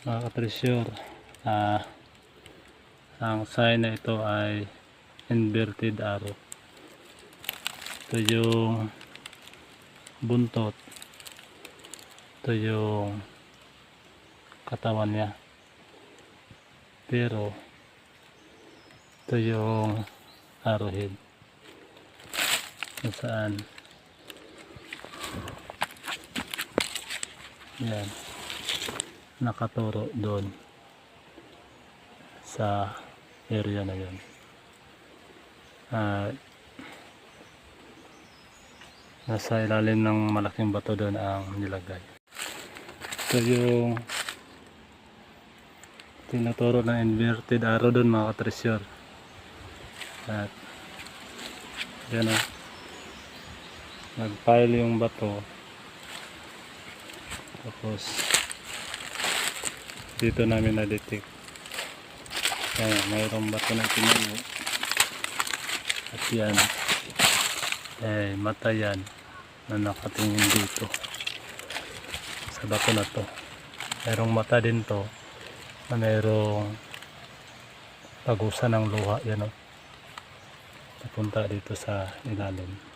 Mga ka-treasure, ah, ang sign na ito ay inverted arrow. Ito yung buntot, ito yung katawan niya, pero ito yung arrowhead kung saan yan nakaturo doon sa area na yun. Nasa ilalim ng malaking bato doon ang nilagay. Ito yung tinuturo ng inverted arrow doon, mga ka-treasure. At yan o, nag-pile yung bato, tapos dito namin na-detect. Ayan, mayroong bato na tinayo. At yan, mata yan na nakatingin dito sa bato na to. Mayroong mata din to na mayroong pagusan ng luha, yan o, napunta dito sa ilalim.